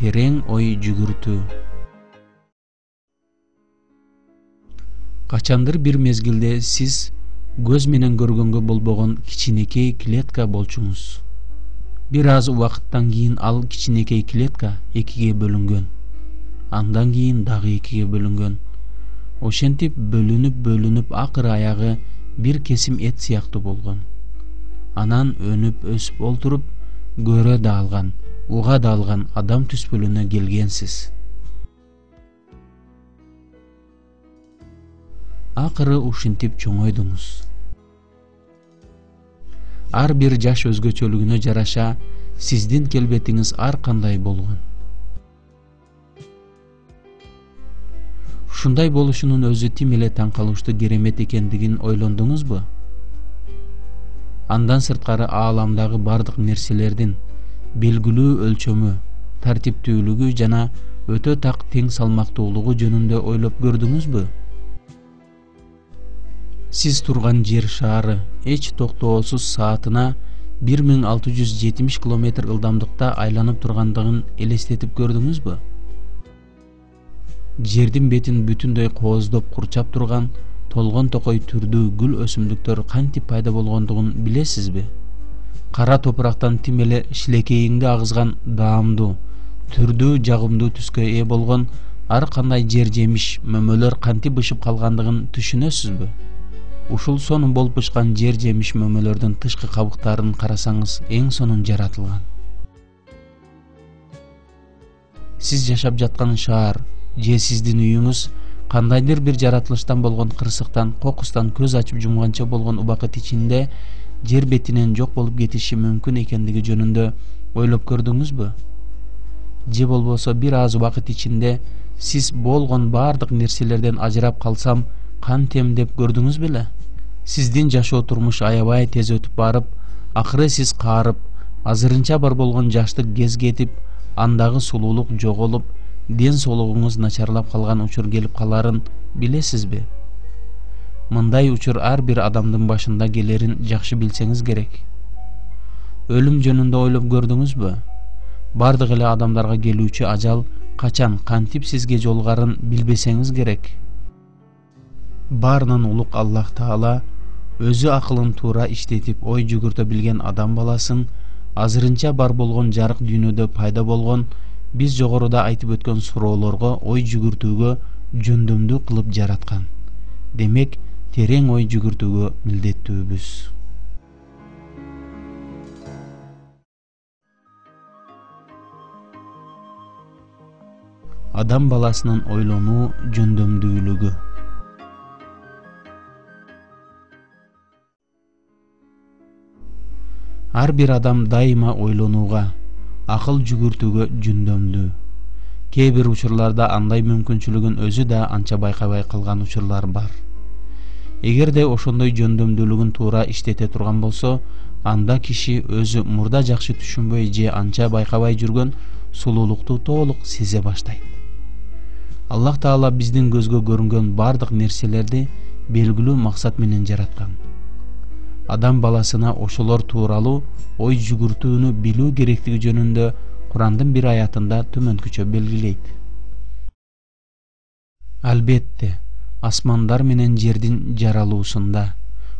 терең ой жүгүртүү. Качандыр бир мезгилде сиз көз менен көргөнгө болбогон кичинекей клетка болчуңуз. Бир аз убакыттан кийин ал кичинекей клетка экиге бөлүнгөн. Андан кийин дагы экиге бөлүнгөн. Ошентип бөлүнүп акыры аягы бир кесим эт сыяктуу болгон. Анан өнүп өсүп олтуруп көрө да алган, уга да алган адам түспөлүнө келгенсиз. Акыры ушинтип чоңойдуңуз. Ар бир жаш өзгөчөлүгүнө жараша сиздин келбетиңиз ар кандай болгон. Ушундай болушунун өзү тим эле таң калыштуу керемет экендигин ойлондуңузбу? Андан сырткары ааламдагы бардык нерселердин белгилүү өлчөмү, тартиптүүлүгү жана өтө так тең салмактуулугу жөнүндө ойлоп көрдүңүзбү? Сиз турган жер шаары эч токтоосуз саатына 1670 км ылдамдыкта айланып тургандыгын элестетип көрдүңүзбү? Жердин бетин бүтүндөй кооздоп курчап турган толгон токой түрдүү гүл өсүмдүктөр кантип пайда болгондугун билесизби? Кара топурактан тим эле шилекейиңди агызган даамдуу, түрдүү жагымдуу түскө ээ болгон ар кандай жер жемиш мөмөлөр кантип бышып калгандыгын түшүнөсүзбү? Ушул сонун болуп бышкан жер жемиш мөмөлөрдүн тышкы кабыктарын карасаңыз эң сонун жаратылган. Сиз жашап жаткан шаар же сиздин үйүңүз кандайдыр бир жаратылыштан болгон кырсыктан, кокустан көз ачып жумганча болгон убакыт ичинде жер бетинен жок болуп кетиши мүмкүн экендиги жөнүндө ойлоп көрдүңүзбү? Же болбосо бир аз убакыт ичинде сиз болгон бардык нерселерден ажырап калсам кантем деп көрдүңүз беле? Сиздин жашоо турмуш аябай тез өтүп барып, акыры сиз каарып, азырынча бар болгон жаштык кез кетип, андагы сулуулук жоголуп, ден соолугуңуз начарлап калган учур келип каларын билесизби? Мындай учур ар бир адамдын башында келерин жакшы билсеңиз керек. Өлүм жөнүндө ойлоп көрдүңүзбү? Бардык эле адамдарга келүүчү ажал качан, кантип сизге жолугарын билбесеңиз керек. Баарынан улук Аллах Таала өзү акылын туура иштетип ой жүгүртө билген адам баласын азырынча бар болгон жарык дүйнөдө пайда болгон биз жогоруда айтып өткөн суроолорго ой жүгүртүүгө жөндөмдүү кылып жараткан. Демек, терең ой жүгүртүүгө милдеттүүбүз. Адам баласынын ойлонуу жөндөмдүүлүгү. Ар бир адам дайыма ойлонууга, акыл жүгүртүүгө жөндөмдүү. Кээ бир учурларда андай мүмкүнчүлүгүн өзү да анча байкабай калган учурлар бар. Эгерде ошондой жөндөмдүүлүгүн туура иштете турган болсо, анда киши өзү мурда жакшы түшүнбөй же анча байкабай жүргөн сулуулукту толук сезе баштайт. Аллах Таала биздин көзгө көрүнгөн бардык нерселерди белгилүү максат менен жараткан. Адам баласына ошолор тууралуу ой жүгүртүүнү билүү керектиги жөнүндө Курандын бир аятында төмөнкүчө белгилейт. Албетте, асмандар менен жердин жаралуусунда,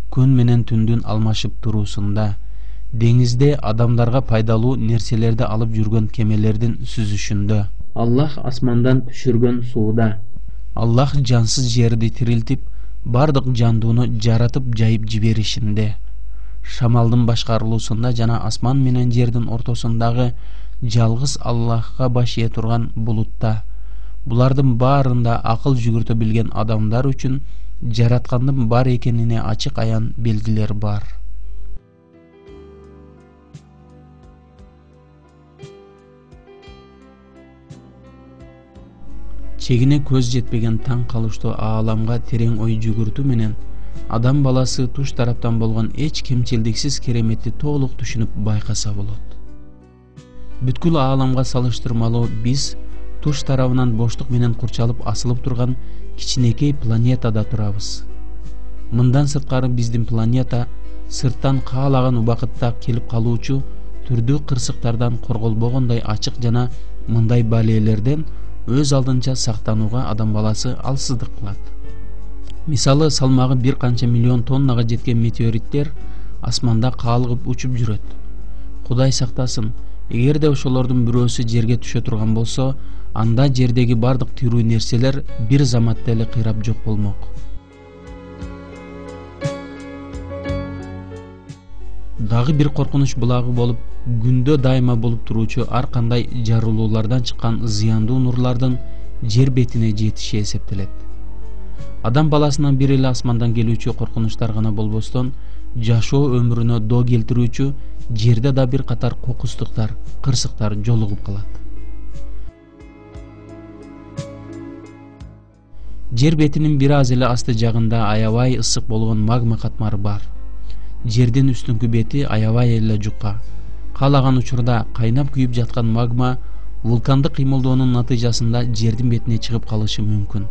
күн менен түндүн алмашып туруусунда, деңизде адамдарга пайдалуу нерселерди алып жүргөн кемелердин сүзүшүндө, Аллах асмандан түшүргөн сууда, Аллах жансыз жерди тирилтип, бардык жандууну жаратып жайып жиберишинде, шамалдын башкарылуусунда жана асман менен жердин ортосундагы жалгыз Аллахка баш ие турган булутта, булардын баарында акыл жүгүртө билген адамдар үчүн жараткандын бар экенине ачык аян белгилер бар. Чегине көз жетпеген таң калыштуу ааламга терең ой жүгүртүү менен адам баласы туш тараптан болгон эч кемчилдиксиз кереметти толук түшүнүп байкаса болот. Бүткүл ааламга салыштырмалуу биз туш тарабынан боштук менен курчалып асылып турган кичинекей планетада турабыз. Мындан сырткары биздин планета сырттан каалаган убакытта келип калуучу түрдүү кырсыктардан корголбогондой ачык жана мындай балээлерден өз алдынча сактанууга адам баласы алсыздык кылат. Мисалы, салмагы бир канча миллион тоннага жеткен метеориттер асманда каалыгып учуп жүрөт. Кудай сактасын, эгерде ошолордун бирөөсү жерге түшө турган болсо, анда жердеги бардык тирүү нерселер бир заматта эле кыйрап жок болмок. Дагы бир коркунуч булагы болуп, күндө дайыма болуп туруучу ар кандай жарылуулардан чыккан зыяндуу нурлардын жер бетине жетиши эсептелет. Адам баласынан бир эле асмандан келүүчү коркунучтар гана болбостон, жашоо өмүрүнө доо келтирүүчү жерде да бир катар кокустуктар, кырсыктар жолугуп калат. Жер бетинин бир аз эле асты жагында аябай ысык болгон магма катмары бар. Жердин үстүнкү бети аябай эле жукка. Каалаган учурда кайнап күйүп жаткан магма вулкандык кыймылдоонун натыйжасында жердин бетине чыгып калышы мүмкүн.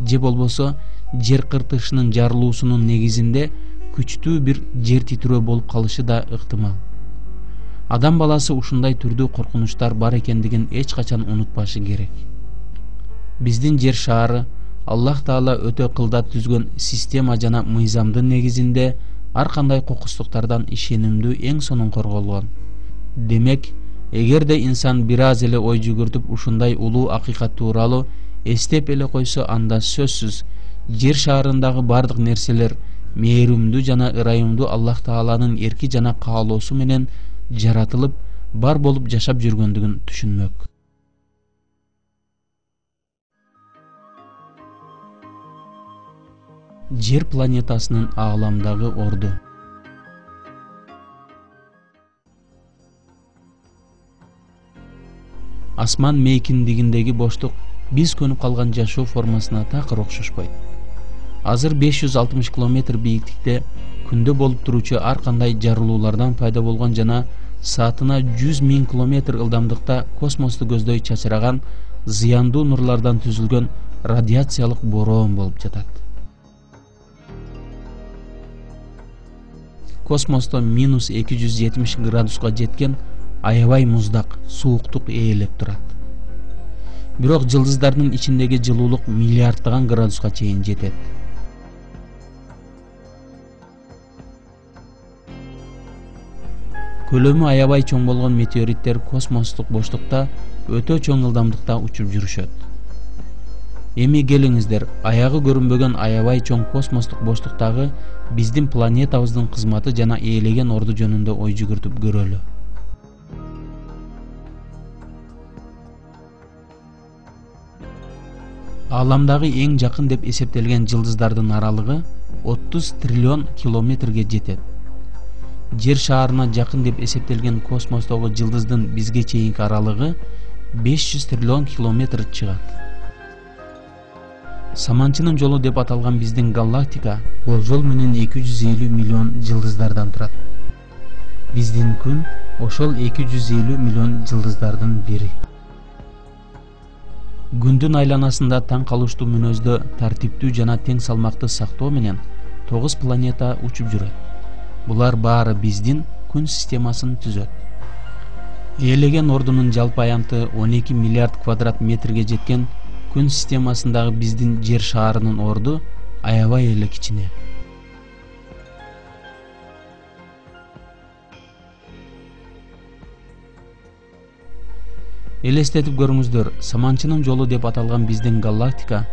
Же болбосо жер кыртышынын жарылуусунун негизинде күчтүү бир жер титирөө болуп калышы да ыктымал. Адам баласы ушундай түрдүү коркунучтар бар экендигин эч качан унутпашы керек. Биздин жер шаары Аллах Таала өтө кылдат түзгөн система жана мыйзамдын негизинде ар кандай кокустуктардан ишенимдүү эң сонун корголгон. Демек, эгерде инсан бир аз эле ой жүгүртүп ушундай улуу акыйкат тууралуу эстеп эле койсо, анда сөзсүз жер шаарындагы бардык нерселер мээримдүү жана ырайымдуу Аллах Тааланын эрки жана каалоосу менен жаратылып, бар болуп жашап жүргөндүгүн түшүнмөк. Жер планетасынын ааламдагы орду. Асман мейкиндигиндеги боштук биз көнүп калган жашоо формасына такыр окшошпойт. Азыр 560 километр бийиктикте күндө болуп туруучу ар кандай жарылуулардан пайда болгон жана саатына 100 000 километр ылдамдыкта космосту көздөй чачыраган зыяндуу нурлардан түзүлгөн радиациялык бороон болуп жатат. Космосто -270 градуска жеткен аябай муздак, сууктук ээлеп турат. Бирок жылдыздардын ичиндеги жылуулук миллиарддаган градуска чейин жетет. Көлөмү аябай чоң болгон метеориттер космостук боштукта өтө чоң ылдамдыкта учуп жүрүшөт. Эми келиңиздер, аягы көрүнбөгөн аябай чоң космостук боштуктагы биздин планетабыздын кызматы жана ээлеген орду жөнүндө ой жүгүртүп көрөлү. Ааламдагы эң жакын деп эсептелген жылдыздардын аралыгы 30 триллион километрге жетет. Жер шаарына жакын деп эсептелген космостогу жылдыздын бизге чейинки аралыгы 500 триллион километр чыгат. Саманчынын жолу деп аталган биздин галактика болжол менен 250 миллион жылдыздардан турат. Биздин күн ошол 250 миллион жылдыздардын бири. Күндүн айланасында таң калыштуу мүнөздө тартиптүү жана тең салмакты сактоо менен 9 планета учуп жүрөт. Булар баары биздин күн системасын түзөт. Ээлеген ордунун жалпы аянты 12 миллиард квадрат метрге жеткен күн системасындагы биздин жер шаарынын орду аябай эле кичине. Элестетип көрүңүздөр, саманчынын жолу деп аталган биздин галактика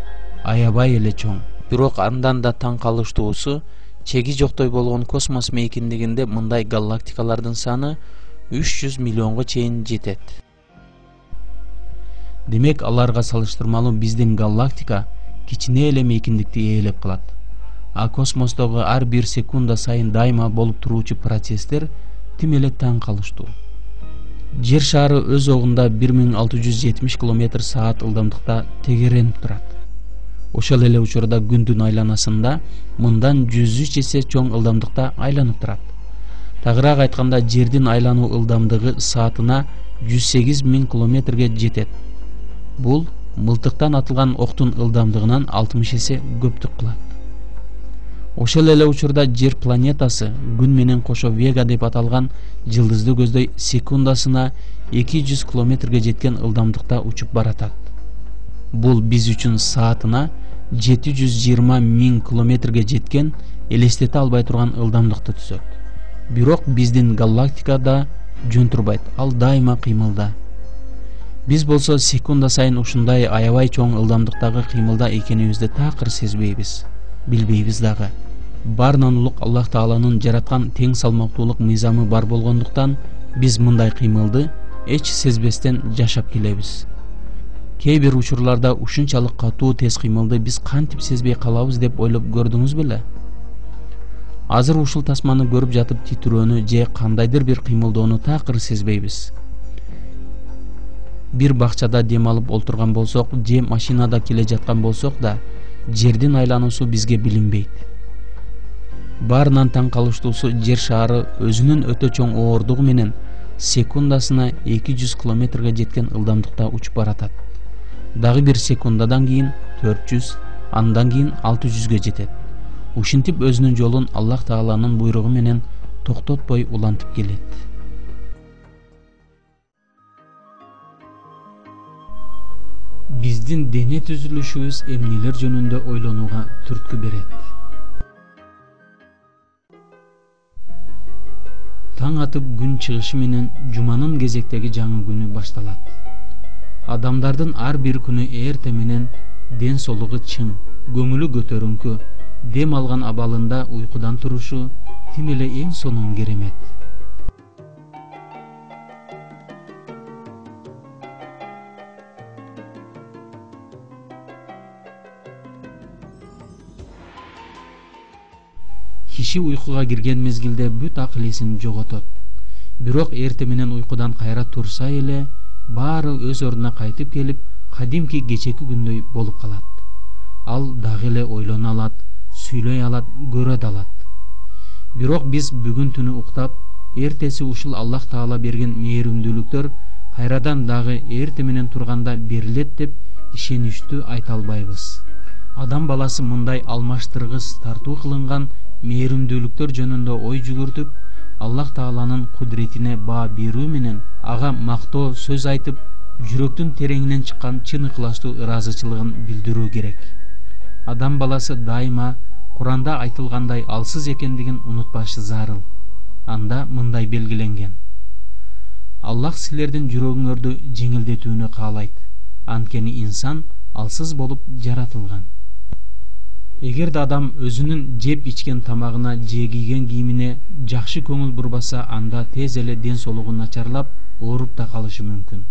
аябай эле чоң. Бирок андан да таң калыштуусу, чеги жоктой болгон космос мейкиндигинде мындай галактикалардын саны 300 миллионго чейин жетет. Демек, аларга салыштырмалуу биздин галактика кичине эле мейкиндикти ээлеп калат. А космостогу ар бир секунда сайын дайыма болуп туруучу процесстер тим эле таң калыштуу. Жер шары өз огунда 1670 км/саат ылдамдыкта тегеренип турат. Ошол эле учурда күндүн айланасында мындан 103 эсе чоң ылдамдыкта айланып турат. Тагыраак айтканда, жердин айлануу ылдамдыгы саатына 108 000 километрге жетет. Бул мылтыктан атылган октун ылдамдыгынан 60 эсе көптүк кылат. Ошол эле учурда жер планетасы күн менен кошо Вега деп аталган жылдызды көздөй секундасына 200 километрге жеткен ылдамдыкта учуп баратат. Бул биз үчүн саатына 720 миң километрге жеткен элестете албай турган ылдамдыкты түзөт. Бирок биздин галактикада жөн турбайт, ал дайыма кыймылда. Биз болсо секунда сайын ушундай аябай чоң ылдамдыктагы кыймылда экенибизди такыр сезбейбиз, билбейбиз дагы. Барынан улук Аллах Тааланын жараткан тең салмактуулук мыйзамы бар болгондуктан биз мындай кыймылды эч сезбестен жашап келебиз. Кээ бир учурларда ушунчалык катуу тез кыймылды биз кантип сезбей калабыз деп ойлоп көрдүңүз беле? Азыр ушул тасманы көрүп жатып титирөөнү же кандайдыр бир кыймылдоону такыр сезбейбиз. Бир бакчада дем алып олтурган болсок же машинада келе жаткан болсок да жердин айлануусу бизге билинбейт. Баарынан таң калыштуусу жер шаары өзүнүн өтө чоң оордугу менен секундасына 200 километрге жеткен ылдамдыкта учуп баратат. Дагы бир секундадан кийин 400, андан кийин 600ге жетет. Ушинтип өзүнүн жолун Аллах Тааланын буйругу менен токтотпой улантып келет. Биздин дене түзүлүшүбүз эмнелер жөнүндө ойлонууга түрткү берет. Таң атып күн чыгышы менен жуманын кезектеги жаңы күнү башталат. Адамдардын ар бир күнү эрте менен ден соолугу чың, көңүлү көтөрүңкү, дем алган абалында уйкудан турушу тим эле эң сонун керемет. Киши уйкуга кирген мезгилде бүт акыл эсин жоготот. Бирок эрте менен уйкудан кайра турса эле баары өз ордуна кайтып келип, кадимки кечеки күндөй болуп калат. Ал дагы эле ойлоно алат, сүйлөй алат, көрө алат. Бирок биз бүгүн түнү уктап, эртеси ушул Аллах Таала берген мээримдүүлүктөр кайрадан дагы эрте менен турганда берилет деп ишеничтүү айта албайбыз. Адам баласы мындай алмаштыргыс тартуу кылынган мээримдүүлүктөр жөнүндө ой жүгүртүп, Аллах Тааланын кудретине баа берүү менен ага мактоо сөз айтып, жүрөктүн тереңинен чыккан чын ыкластуу ыраазычылыгын билдирүү керек. Адам баласы дайыма Куранда айтылгандай алсыз экендигин унутпашы зарыл. Анда мындай белгиленген: Аллах силердин жүрөгүңөрдү жеңилдетүүнү каалайт. Анткени инсан алсыз болуп жаратылган. Эгерде адам өзүнүн жеп ичкен тамагына же кийген кийимине жакшы көңүл бурбаса, анда тез эле ден соолугу начарлап, ооруп да калышы мүмкүн.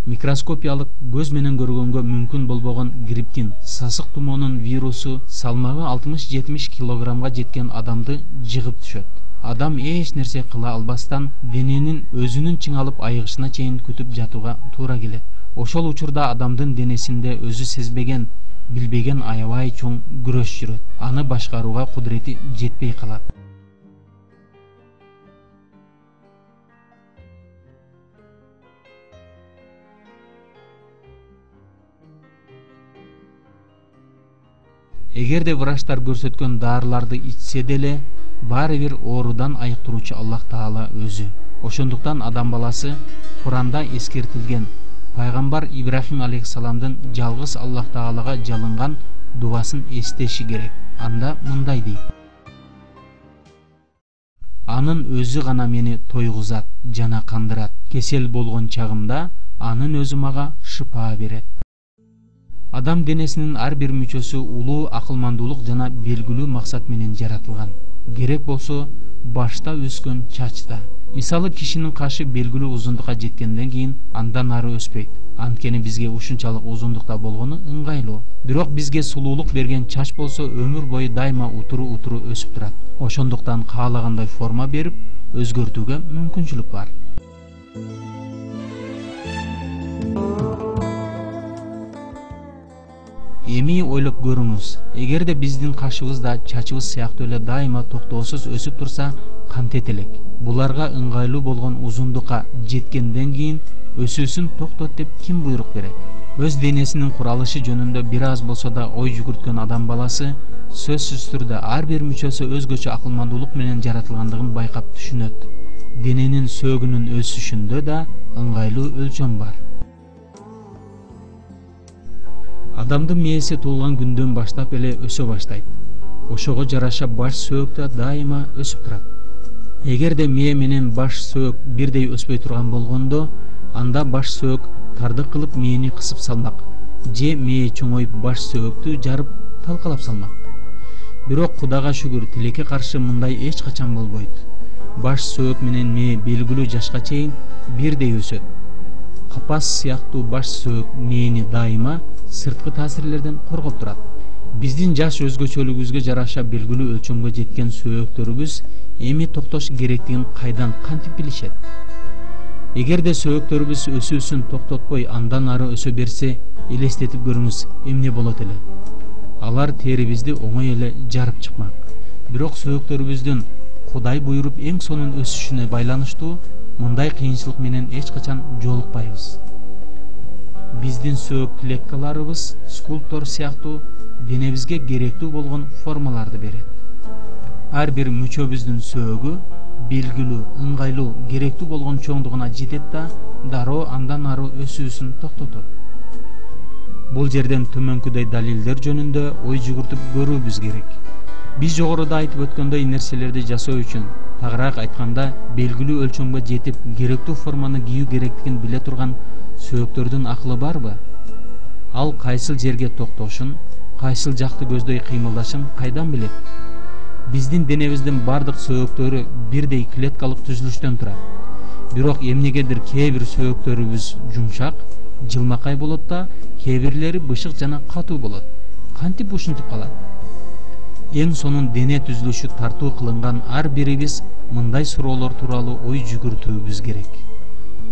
Микроскопиялык көз менен көргөнгө мүмкүн болбогон грипптин, сасык тумоонун вирусу салмагы 60-70 килограммга жеткен адамды жыгып түшөт. Адам эч нерсе кыла албастан дененин өзүнүн чыңалып айыгышына чейин күтүп жатууга туура келет. Ошол учурда адамдын денесинде өзү сезбеген, билбеген аябай чоң күрөш жүрөт. Аны башкарууга кудурети жетпей калат. Эгерде врачтар көрсөткөн дарыларды ичсе деле, баары бир оорудан айыктыруучу Аллах Таала өзү. Ошондуктан адам баласы Куранда эскертилген пайгамбар Ибрахим алейхиссаламдын жалгыз Аллах Таалага жалынган дубасын эстеши керек. Анда мындай дейт: Анын өзү гана мени тойгузат жана кандырат. Кесел болгон чагымда анын өзү мага шыпа берет. Адам денесинин ар бир мүчөсү улуу акылмандуулук жана белгилүү максат менен жаратылган. Керек болсо башта өскөн чачта. Мисалы, кишинин кашы белгилүү узундукка жеткенден кийин андан ары өспөйт. Анткени бизге ушунчалык узундукта болгону ыңгайлуу. Бирок бизге сулуулук берген чач болсо өмүр бою дайыма утуру өсүп турат. Ошондуктан каалагандай форма берип, өзгөртүүгө мүмкүнчүлүк бар. Эми ойлоп көрүңүз, эгерде биздин кашыбыз да чачыбыз сыяктуу эле дайыма токтоосуз өсүп турса, кантет элек? Буларга ыңгайлуу болгон узундукка жеткенден кийин өсүүсүн токтот деп ким буйрук берет? Өз денесинин куралышы жөнүндө бир аз болсо да ой жүгүрткөн адам баласы сөзсүз түрдө ар бир мүчөсү өзгөчө акылмандуулук менен жаратылгандыгын байкап түшүнөт. Дененин сөөгүнүн өсүшүндө да ыңгайлуу өлчөм бар. Адамдын мээси туулган күндөн баштап эле өсө баштайт. Ошого жараша баш сөөк да дайыма өсүп турат. Эгерде мээ менен баш сөөк бирдей өспөй турган болгондо, анда баш сөөк тардык кылып мээни кысып салмак, же мээ чоңоюп баш сөөктү жарып талкалап салмак. Бирок Кудайга шүгүр, тилекке каршы мындай эч качан болбойт. Баш сөөк менен мээ белгилүү жашка чейин бирдей өсөт. Капас сыяктуу баш сөөк мээни дайыма сырткы таасирлерден коргоп турат. Биздин жаш өзгөчөлүгүбүзгө жараша белгилүү өлчөмгө жеткен сөөктөрүбүз эми токтош керектигин кайдан кантип билишет? Эгерде сөөктөрүбүз өсүүсүн токтотпой андан ары өсө берсе, элестетип көрүңүз, эмне болот эле? Алар терибизди оңой эле жарып чыкмак. Бирок сөөктөрүбүздүн Кудай буйруп эң сонун өсүшүнө байланыштуу мындай кыйынчылык менен эч качан жолукпайбыз. Биздин сөөк клеткаларыбыз скульптор сыяктуу денебизге керектүү болгон формаларды берет. Ар бир мүчөбүздүн сөөгү белгилүү, ыңгайлуу, керектүү болгон чоңдугуна жетет да дароо андан ары өсүүсүн токтотот. Бул жерден төмөнкүдөй далилдер жөнүндө ой жүгүртүп көрүүбүз керек. Биз жогоруда айтып өткөндөй нерселерди жасоо үчүн, тагыраак айтканда, белгилүү өлчөмгө жетип, керектүү форманы кийүү керектигин биле турган сөөктөрдүн акылы барбы? Ал кайсыл жерге токтошун, кайсыл жакты көздөй кыймылдашын кайдан билет? Биздин денебиздин бардык сөөктөрү бирдей клеткалык түзүлүштөн турат. Бирок эмнегедир кээ бир сөөктөрүбүз жумшак, жылмакай болот да, кээ бирлери бышык жана катуу болот. Кантип ушинтип калат? Эң сонун дене түзүлүшү тартуу кылынган ар бирибиз мындай суроолор тууралуу ой жүгүртүүбүз керек.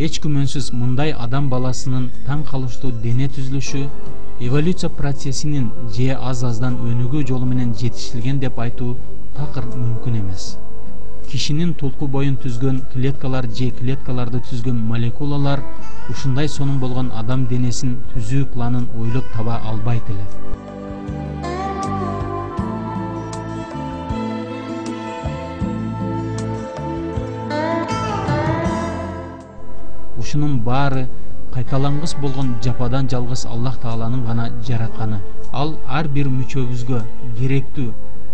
Эч күмөнсүз мындай адам баласынын таң калыштуу дене түзүлүшү эволюция процессинин же аз-аздан өнүгүү жолу менен жетишилген деп айтуу такыр мүмкүн эмес. Кишинин тулку боюн түзгөн клеткалар же клеткаларды түзгөн молекулалар ушундай сонун болгон адам денесин түзүү планын ойлоп таба албайт эле. Ушунун баары кайталангыс болгон жападан жалгыз Аллах Тааланын гана жаратканы. Ал ар бир мүчөбүзгө керектүү,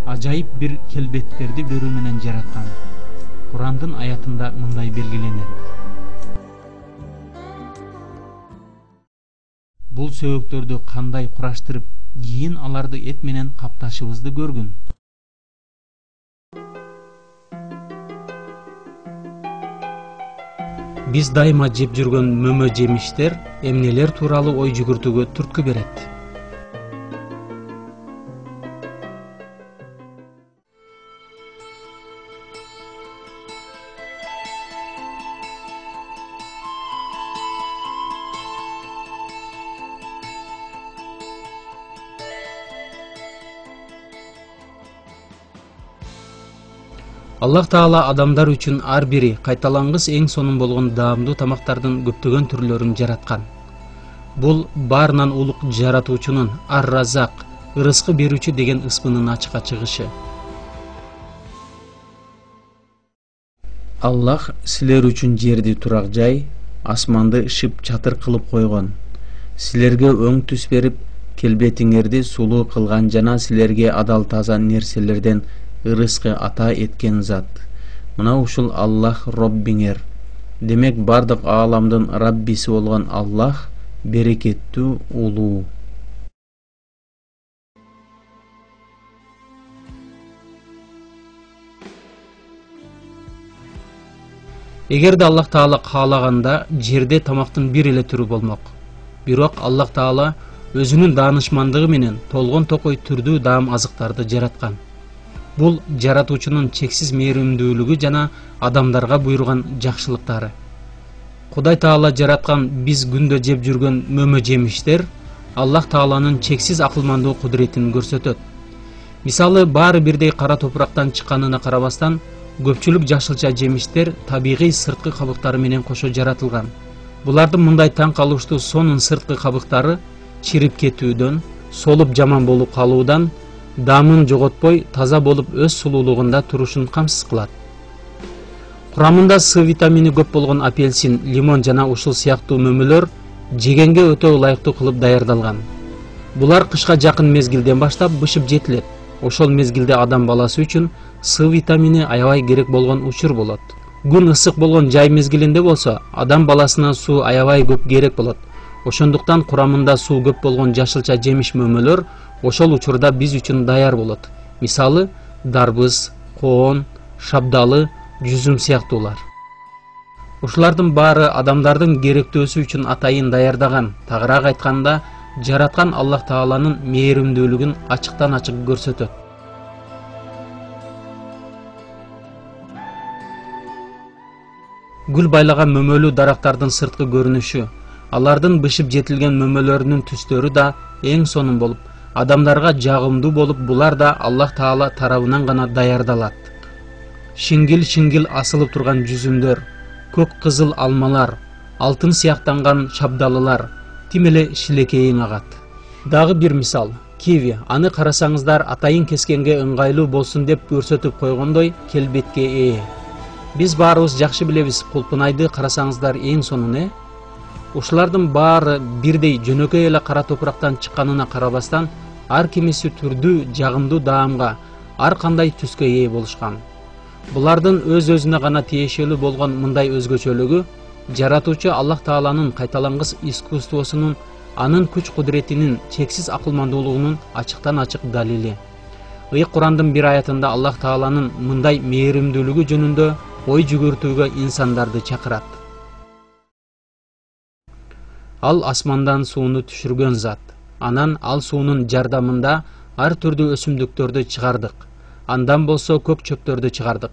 ажайып бир келбеттерди берүү менен жараткан. Курандын аятында мындай белгиленет. Бул сөөктөрдү кандай кураштырып, кийин аларды эт менен капташыбызды көргүн. Биз дайыма жеп жүргөн мөмө жемиштер эмнелер тууралуу ой жүгүртүүгө түрткү берет. Аллах Таала адамдар үчүн ар бири кайталангыс эң сонун болгон даамдуу тамактардын көптөгөн түрлөрүн жараткан. Бул баарынан улук жаратуучунун Ар-Разак, ырыскы берүүчү деген ысмынын ачыкка чыгышы. Аллах силер үчүн жерди турак жай, асманды ышып чатыр кылып койгон. Силерге өң түс берип, келбетиңерди сулуу кылган жана силерге адал таза нерселерден ырыскы ата эткен зат. Мына ушул Аллах Роббиңер. Демек бардык ааламдын Раббиси болгон Аллах берекеттүү, улуу. Эгерде Аллах Таала каалаганда жерде тамактын бир эле түрү болмок. Бирок Аллах Таала өзүнүн даанышмандыгы менен толгон токой түрдүү даам азыктарды жараткан. Бул жаратуучунун чексиз мээримдүүлүгү жана адамдарга буйруган жакшылыктары. Кудай Таала жараткан биз күндө жеп жүргөн мөмө жемиштер Аллах Тааланын чексиз акылмандуу кудуретин көрсөтөт. Мисалы, баары бирдей кара топурактан чыкканына карабастан, көпчүлүк жашылча жемиштер табигый сырткы кабыктары менен кошо жаратылган. Булардын мындай таң калыштуу сонун сырткы кабыктары чирип кетүүдөн, солуп жаман болуп калуудан, дамын жоготпой таза болуп өз сулуулугунда турушун камсыз кылат. Курамында С витамини көп болгон апельсин, лимон жана ушул сыяктуу мөмөлөр жегенге өтө ылайыктуу кылып даярдалган. Булар кышка жакын мезгилден баштап бышып жетилет. Ошол мезгилде адам баласы үчүн С витамини аябай керек болгон учур болот. Күн ысык болгон жай мезгилинде болсо, адам баласына суу аябай көп керек болот. Ошондуктан курамында суу көп болгон жашылча жемиш мөмөлөр ошол учурда биз үчүн даяр болот. Мисалы, дарбыз, коон, шабдалы, жүзүм сыяктуулар. Ушулардын баары адамдардын керектөөсү үчүн атайын даярдаган. Тагыраак айтканда, жараткан Аллах Тааланын мээримдүүлүгүн ачыктан ачык көрсөтөт. Гүл байлаган мөмөлүү дарактардын сырткы көрүнүшү, алардын бышып жетилген мөмөлөрүнүн түстөрү да эң сонун болуп, адамдарга жагымдуу болуп, булар да Аллах Таала тарабынан гана даярдалат. Шиңгил-шиңгил асылып турган жүзүмдөр, көк кызыл алмалар, алтын сыяктанган шабдалылар, тим эле шилекейиң агат. Дагы бир мисал, киви. Аны карасаңыздар атайын кескенге ыңгайлуу болсун деп көрсөтүп койгондой келбетке ээ. Биз баарыбыз жакшы билебиз, кулпунайды карасаңыздар эң сонун, Ушулардын баары бирдей жөнөкөй эле кара топурактан чыкканына карабастан, ар кимиси түрдүү, жагымдуу даамга, ар кандай түскө ээ болушкан. Булардын өз-өзүнө гана тиешелүү болгон мындай өзгөчөлүгү жаратуучу Аллах Тааланын кайталангыс искусствосунун, анын күч-кудуретинин, чексиз акылмандуулугунун ачыктан ачык далили. Ыйык Курандын бир аятында Аллах Тааланын мындай мээримдүүлүгү жөнүндө ой жүгүртүүгө инсандарды чакырат. Ал асмандан сууну түшүргөн зат. Анан ал суунун жардамында ар түрдүү өсүмдүктөрдү чыгардык. Андан болсо көк чөптөрдү чыгардык.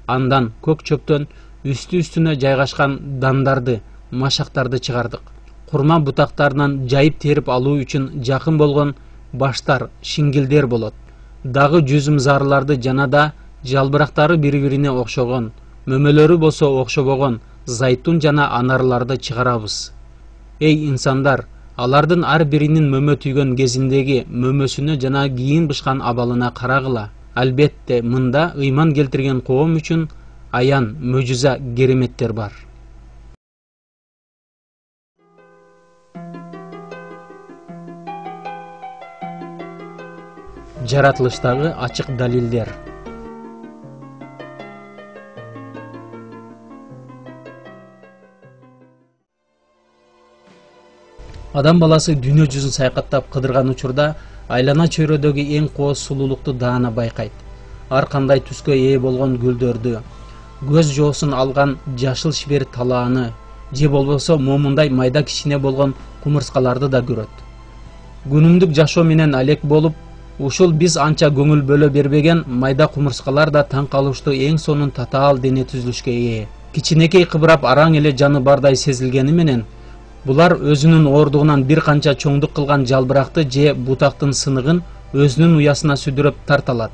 Андан көк чөптөн үстү-үстүнө жайгашкан дандарды, машактарды чыгардык. Курма бутактарынан жайып терип алуу үчүн жакын болгон баштар, шиңгилдер болот. Дагы жүзүм зарларды жана да жалбырактары бири-бирине окшогон, мөмөлөрү болсо окшобогон зайтун жана анарларды чыгарабыз. Эй инсандар, алардын ар биринин мөмө түйгөн кезиндеги мөмөсүнө жана кийин бышкан абалына карагыла. Албетте, мында ыйман келтирген коом үчүн аян, мөжүза, кереметтер бар. Жаратылыштагы ачык далилдер. Адам баласы дүйнө жүзүн саякаттап кыдырган учурда айлана чөйрөдөгү эң кооз сулуулукту даана байкайт. Ар кандай түскө ээ болгон гүлдөрдү, көз жоосун алган жашыл шибер талааны, же болбосо момундай майда кичине болгон кумурскаларды да көрөт. Күнүмдүк жашоо менен алек болуп, ушул биз анча көңүл бөлө бербеген майда кумурскалар да таң калыштуу эң сонун татаал дене түзүлүшкө ээ. Кичинекей кыбырап араң эле жаны бардай сезилгени менен, булар өзүнүн оордугунан бир канча чоңдук кылган жалбыракты же бутактын сыныгын өзүнүн уясына сүдүрөп тарталат.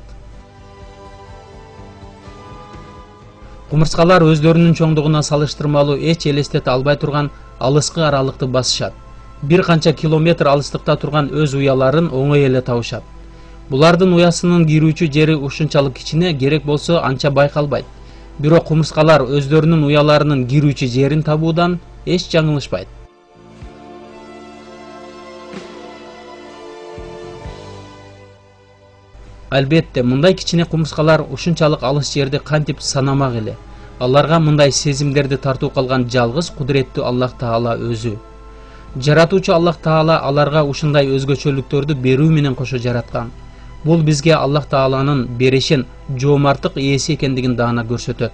Кумурскалар өздөрүнүн чоңдугуна салыштырмалуу эч элестете албай турган алыскы аралыкты басышат. Бир канча километр алыстыкта турган өз уяларын оңой эле табышат. Булардын уясынын кирүүчү жери ушунчалык кичине, керек болсо анча байкалбайт. Бирок кумурскалар өздөрүнүн уяларынын кирүүчү жерин табуудан эч жаңылышпайт. Албетте, мындай кичине кумурскалар ушунчалык алыс жерди кантип санамак эле. Аларга мындай сезимдерди тартуу калган жалгыз кудуреттүү Аллах Таала өзү. Жаратуучу Аллах Таала аларга ушундай өзгөчөлүктөрдү берүү менен кошо жараткан. Бул бизге Аллах Тааланын берешен, жоомарттык ээси экендигин даана көрсөтөт.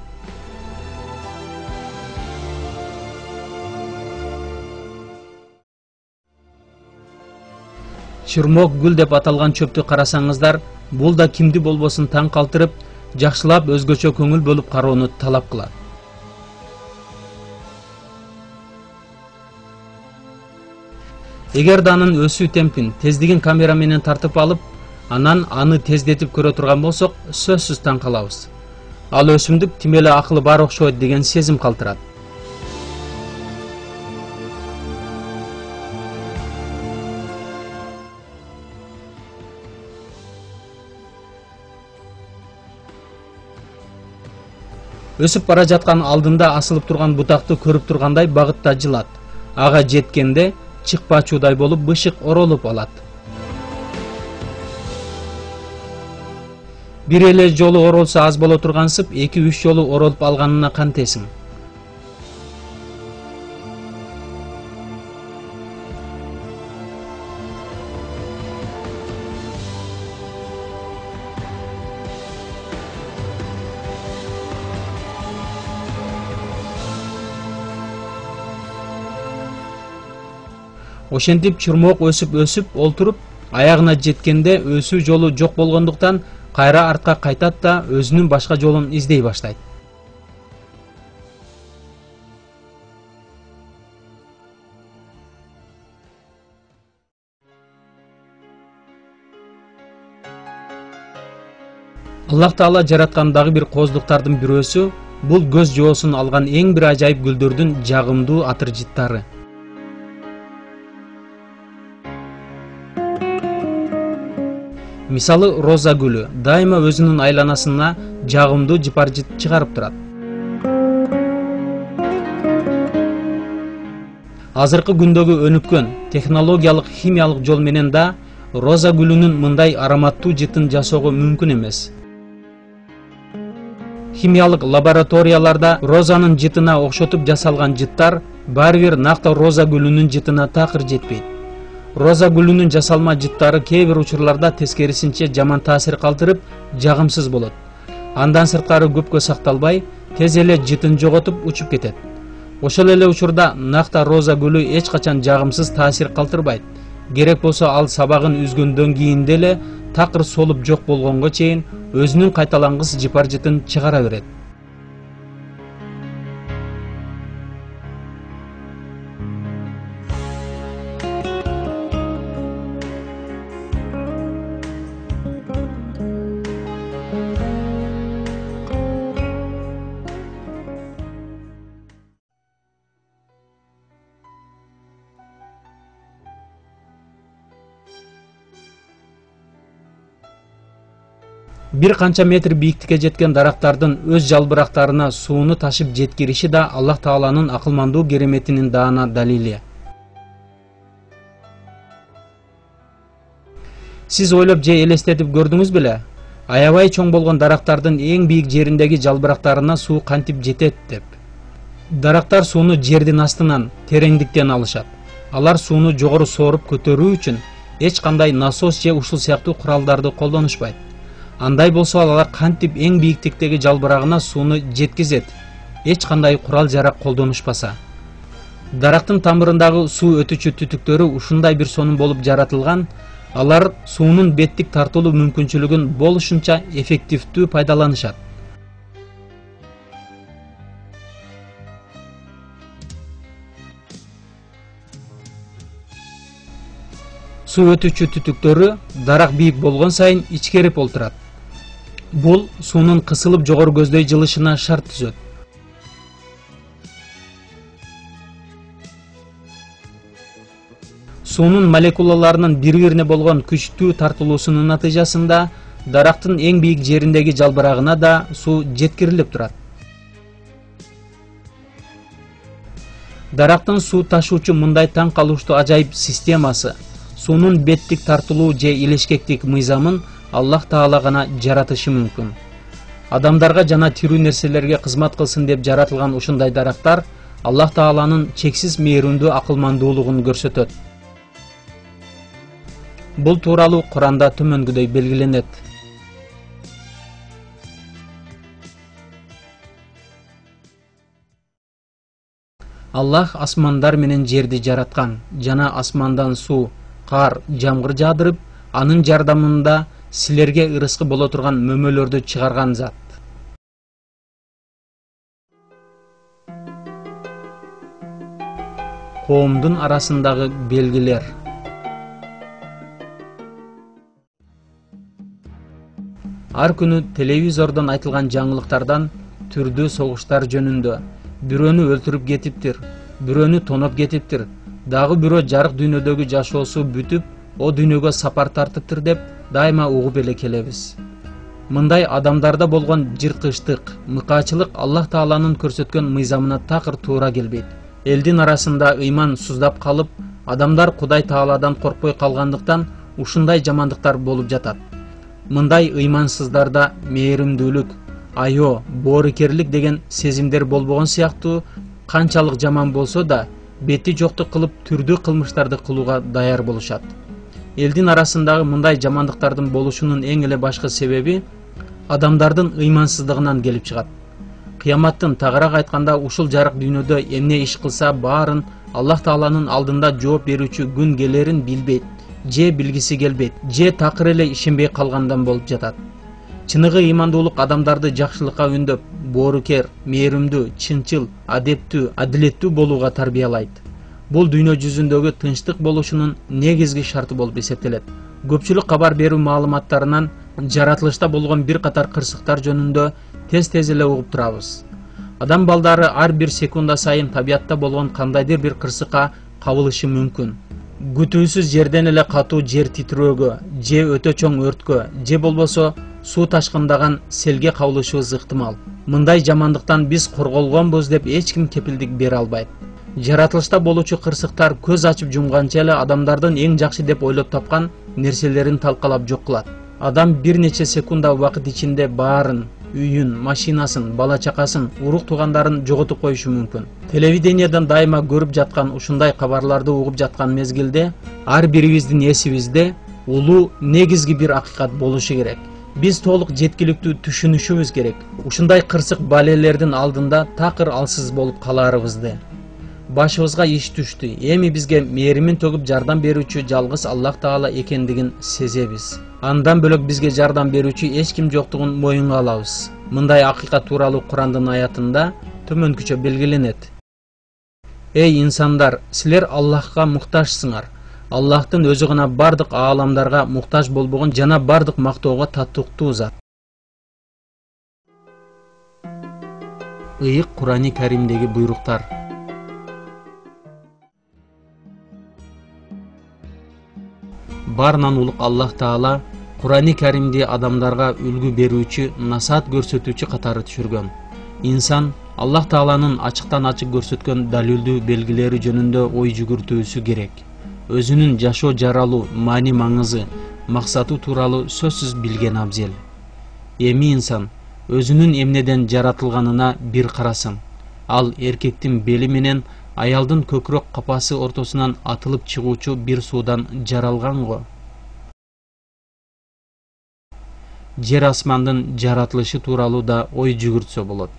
Чырмок гүл деп аталган чөптү карасаңыздар, бул да кимди болбосун таң калтырып, жакшылап өзгөчө көңүл бөлүп кароону талап кылат. Эгер да анын өсүү темпин, тездигин камера менен тартып алып, анан аны тездетип көрө турган болсок, сөзсүз таң калабыз. Ал өсүмдүк тим эле акылы бар окшойт деген сезим калтырат. Өсүп бара жаткан алдында асылып турган бутакты көрүп тургандай багытта жылат. Ага жеткенде чыкпачуудай болуп бышык оролуп алат. Бир эле жолу оролсо аз боло тургансып, 2-3 жолу оролуп алганына кантесиң? Ошентип чурмок өсүп олтуруп, аягына жеткенде өсүү жолу жок болгондуктан кайра артка кайтат да өзүнүн башка жолун издей баштайт. Аллах Таала жараткан дагы бир кооздуктардын бирөөсү бул көз жоосун алган эң бир ажайып гүлдөрдүн жагымдуу атыр жыттары. Мисалы, роза гүлү дайыма өзүнүн айланасына жагымдуу жыпар жыт чыгарып турат. Азыркы күндөгү өнүккөн технологиялык химиялык жол менен да роза гүлүнүн мындай ароматтуу жытын жасоого мүмкүн эмес. Химиялык лабораторияларда розанын жытына окшотуп жасалган жыттар баары бир накта роза гүлүнүн жытына такыр жетпейт. Роза гүлүнүн жасалма жыттары кээ бир учурларда тескерисинче жаман таасир калтырып, жагымсыз болот. Андан сырткары көпкө сакталбай, тез эле жытын жоготуп учуп кетет. Ошол эле учурда накта роза гүлү эч качан жагымсыз таасир калтырбайт. Керек болсо ал сабагын үзгөндөн кийин деле такыр солуп жок болгонго чейин өзүнүн кайталангыс жыпар жытын чыгара берет. Бир канча метр бийиктикке жеткен дарактардын өз жалбырактарына сууну ташып жеткириши да Аллах Тааланын акылмандуу кереметинин даана далили. Сиз ойлоп же элестетип көрдүңүз беле? Аябай чоң болгон дарактардын эң бийик жериндеги жалбырактарына суу кантип жетет деп. Дарактар сууну жердин астынан, тереңдиктен алышат. Алар сууну жогору сооруп көтөрүү үчүн эч кандай насос же ушул сыяктуу куралдарды колдонушпайт. Андай болсо алар кантип эң бийиктиктеги жалбырагына сууну жеткизет, эч кандай курал жарак колдонушпаса. Дарактын тамырындагы суу өтүүчү түтүктөрү ушундай бир сонун болуп жаратылган, алар суунун беттик тартылуу мүмкүнчүлүгүн болушунча эффективдүү пайдаланышат. Суу өтүүчү түтүктөрү дарак бийик болгон сайын ичкерип олтурат. Бул суунун кысылып жогору көздөй жылышына шарт түзөт. Суунун молекулаларынын бири-бирине болгон күчтүү тартылуусунун натыйжасында дарактын эң бийик жериндеги жалбырагына да суу жеткирилип турат. Дарактын суу ташуучу мындай таң калыштуу ажайып системасы, суунун беттик тартылуу же илешкектик мыйзамын Аллах Таала гана жаратышы мүмкүн. Адамдарга жана тирүү нерселерге кызмат кылсын деп жаратылган ушундай дарактар Аллах Тааланын чексиз мээримдүү акылмандуулугун көрсөтөт. Бул тууралуу Куранда төмөнгүдөй белгиленет. Аллах асмандар менен жерди жараткан, жана асмандан суу, кар, жамгыр жаадырып, анын жардамында силерге ырыскы боло турган мөмөлөрдү чыгарган зат. Коомдун арасындагы белгилер. Ар күнү телевизордон айтылган жаңылыктардан түрдүү согуштар жөнүндө бирөөнү өлтүрүп кетиптир, бирөөнү тоноп кетиптир, дагы бирөө жарык дүйнөдөгү жашоосу бүтүп, о дүйнөгө сапар тартыптыр деп дайыма угуп эле келебиз. Мындай адамдарда болгон жыркычтык, мыкаачылык Аллах Тааланын көрсөткөн мыйзамына такыр туура келбейт. Элдин арасында ыйман суздап калып, адамдар Кудай Тааладан коркпой калгандыктан ушундай жамандыктар болуп жатат. Мындай ыймансыздарда мээримдүүлүк, айоо, боорукерлик деген сезимдер болбогон сыяктуу, канчалык жаман болсо да бети жоктук кылып түрдүү кылмыштарды кылууга даяр болушат. Элдин арасындагы мындай жамандыктардын болушунун эң эле башкы себеби адамдардын ыймансыздыгынан келип чыгат. Кыяматтын тагыраак айтканда ушул жарык дүйнөдө эмне иш кылса баарын Аллах Тааланын алдында жооп берүүчү күн келерин билбейт, же билгиси келбейт, же такыр эле ишенбей калгандан болуп жатат. Чыныгы ыймандуулук адамдарды жакшылыкка үндөп, боорукер, мээримдүү, чынчыл, адептүү, адилеттүү болууга тарбиялайт. Бул дүйнө жүзүндөгү тынчтык болушунун негизги шарты болуп эсептелет. Көпчүлүк кабар берүү маалыматтарынан жаратылышта болгон бир катар кырсыктар жөнүндө тез эле угуп турабыз. Адам балдары ар бир секунда сайын табиятта болгон кандайдыр бир кырсыкка кабылышы мүмкүн. Күтүүсүз жерден эле катуу жер титирөөгө, же өтө чоң өрткө, же болбосо суу ташкындаган селге кабылышыбыз ыктымал. Мындай жамандыктан биз корголгонбуз деп эч ким кепилдик бере албайт. Жаратылышта болуучу кырсыктар көз ачып жумганча эле адамдардын эң жакшы деп ойлоп тапкан нерселерин талкалап жок кылат. Адам бир нече секунда убакыт ичинде баарын, үйүн, машинасын, бала чакасын, урук туугандарын жоготуп коюшу мүмкүн. Телевиденияден дайыма көрүп жаткан ушундай кабарларды угуп жаткан мезгилде ар бирибиздин эсибизде улуу негизги бир акыйкат болушу керек. Биз толук жеткиликтүү түшүнүшүбүз керек. Ушундай кырсык балелердин алдында такыр алсыз болуп калаарыбызды. Башыбызга иш түштү. Эми бизге мээримин төгүп жардам берүүчү жалгыз Аллах Таала экендигин сезебиз. Андан бөлөк бизге жардам берүүчү эч ким жоктугун моюнга алабыз. Мындай акыйкат тууралуу Курандын аятында төмөнкүчө белгиленет. Эй инсандар, силер Аллахка муктажсыңар. Аллахтын өзү гана бардык ааламдарга муктаж болбогон жана бардык мактоого татыктуу зат. Ыйык Курани Каримдеги буйруктар. Барынан улук Аллах Таала Курани Каримди адамдарга үлгү берүүчү, насаат көрсөтүүчү катары түшүргөн. Инсан Аллах Тааланын ачыктан ачык көрсөткөн далилдүү белгилери жөнүндө ой жүгүртүүсү керек. Өзүнүн жашоо жаралуу, маани маңызы, максаты тууралуу сөзсүз билген абзел. Эми инсан өзүнүн эмнеден жаратылганына бир карасын. Ал эркектин бели менен аялдын көкүрөк капасы ортосунан атылып чыгуучу бир суудан жаралган го. Жер асмандын жаратылышы тууралуу да ой жүгүртсө болот.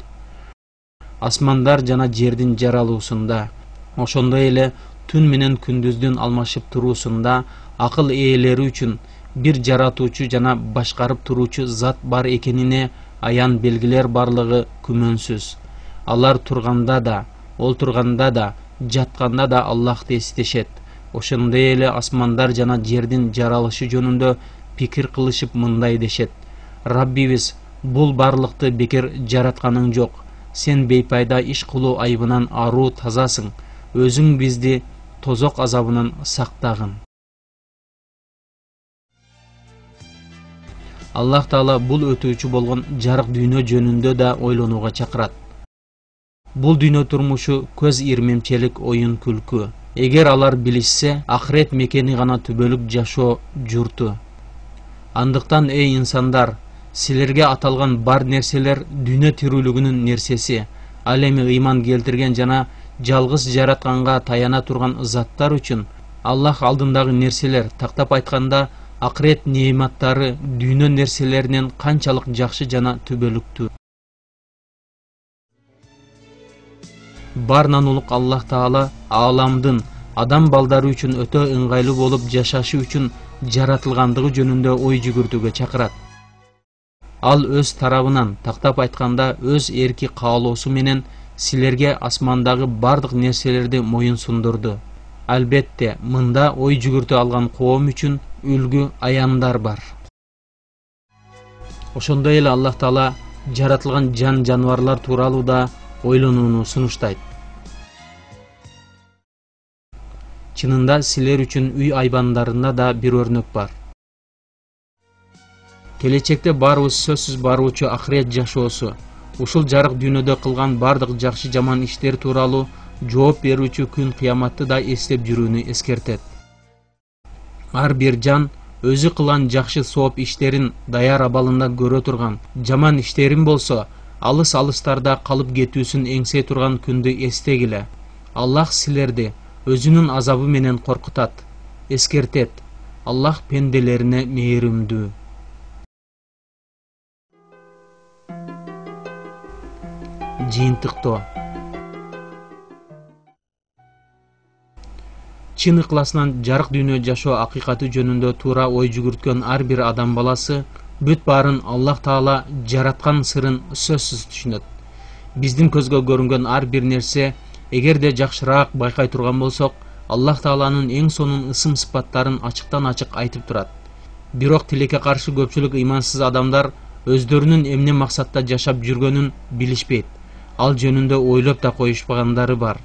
Асмандар жана жердин жаралуусунда, ошондой эле түн менен күндүздүн алмашып туруусунда акыл ээлери үчүн бир жаратуучу жана башкарып туруучу зат бар экенине аян белгилер барлыгы күмөнсүз. Алар турганда да, олтурганда да, жатканда да Аллахты эстешет. Ошондой эле асмандар жана жердин жаралышы жөнүндө пикир кылышып мындай дешет: Раббибиз, бул барлыкты бекер жаратканың жок. Сен бейпайда иш кылуу айыбынан аруу тазасың. Өзүң бизди тозок азабынан сактагын. Аллах Таала бул өтүүчү болгон жарык дүйнө жөнүндө да ойлонууга чакырат. Бул дүйнө турмушу көз ирмемчелик, оюн күлкү. Эгер алар билишсе, ахирет мекени гана түбөлүк жашоо журту. Андыктан эй инсандар, силерге аталган бар нерселер дүйнө тирүүлүгүнүн нерсеси. Ал эми ыйман келтирген жана жалгыз жаратканга таяна турган заттар үчүн Аллах алдындагы нерселер, тактап айтканда, акырет неиматтары дүйнө нерселеринен канчалык жакшы жана түбөлүктүү. Барынан улук Аллах Таала ааламдын адам балдары үчүн өтө ыңгайлуу болуп жашашы үчүн жаратылгандыгы жөнүндө ой жүгүртүүгө чакырат. Ал өз тарабынан, тактап айтканда, өз эрки каалоосу менен силерге асмандагы бардык нерселерди моюн сундурду. Албетте, мында ой жүгүртө алган коом үчүн үлгү аяндар бар. Ошондой эле Аллах Таала жаратылган жан жаныбарлар тууралуу да ойлонууну сунуштайт. Чынында силер үчүн үй айбандарында да бир өрнөк бар. келечекте баарыбыз сөзсүз баруучу акырет жашоосу, ушул жарык дүйнөдө кылган бардык жакшы жаман иштер тууралуу жооп берүүчү күн кыяматты да эстеп жүрүүнү эскертет. Ар бир жан өзү кылган жакшы сооп иштерин даяр абалында көрө турган, жаман иштерин болсо алыс алыстарда калып кетүүсүн эңсей турган күндү эстегиле. Аллах силерди өзүнүн азабы менен коркутат, эскертет. Аллах пенделерине мээримдүү. Жыйынтыктоо. Чын ыкласынан жарык дүйнө жашоо акыйкаты жөнүндө туура ой жүгүрткөн ар бир адам баласы бүт баарын Аллах Таала жараткан сырын сөзсүз түшүнөт. Биздин көзгө көрүнгөн ар бир нерсе эгерде жакшыраак байкай турган болсок, Аллах Тааланын эң сонун ысым сыпаттарын ачыктан ачык айтып турат. Бирок тилекке каршы көпчүлүк ыймансыз адамдар өздөрүнүн эмне максатта жашап жүргөнүн билишпейт. Ал жөнүндө ойлоп да коюшпагандары бар.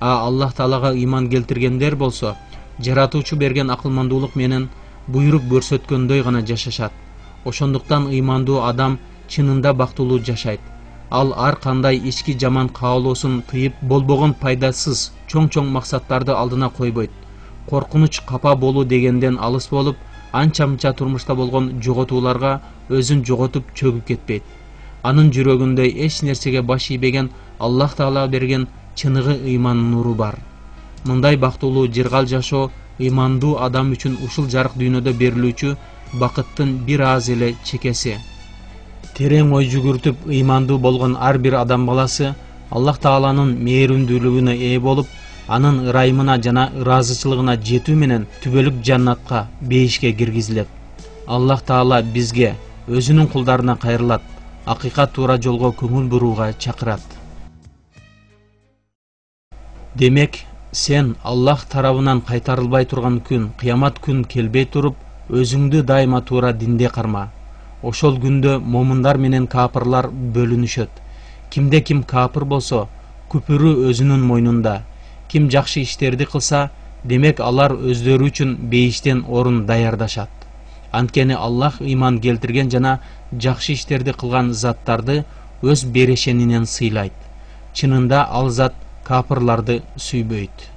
Аллах Таалага ыйман келтиргендер болсо, жаратуучу берген акылмандуулук менен буйрук көрсөткөндөй гана жашашат. Ошондуктан ыймандуу адам чынында бактылуу жашайт. Ал ар кандай ички жаман каалоосун тыйып, болбогон пайдасыз чоң максаттарды алдына койбойт. Коркунуч, капа болуу дегенден алыс болуп, анча-мынча турмушта болгон жоготууларга өзүн жоготуп чөгүп кетпейт. Анын жүрөгүндө эч нерсеге баш ийбеген Аллах Таала берген чыныгы ыйман нуру бар. Мындай бактылуу жыргал жашоо ыймандуу адам үчүн ушул жарык дүйнөдө берилүүчү бакыттын бир аз эле чекеси. Терең ой жүгүртүп ыймандуу болгон ар бир адам баласы Аллах Тааланын мээримдүүлүгүнө ээ болуп, анын ырайымына жана ыраазычылыгына жетүү менен түбөлүк жаннатка, бейишке киргизилет. Аллах Таала бизге өзүнүн кулдарына кайрылат, акыйкат туура жолго көңүл бурууга чакырат. Демек, сен Аллах тарабынан кайтарылбай турган күн, кыямат күн келбей туруп, өзүңдү дайыма туура динде карма. Ошол күндө момундар менен капырлар бөлүнүшөт. Кимде ким капыр болсо, күпүрү өзүнүн мойнунда. Ким жакшы иштерди кылса, демек алар өздөрү үчүн бейиштен орун даярдашат. Анткени Аллах ыйман келтирген жана жакшы иштерди кылган заттарды өз берешенинен сыйлайт. Чынында ал зат капырларды сүйбөйт.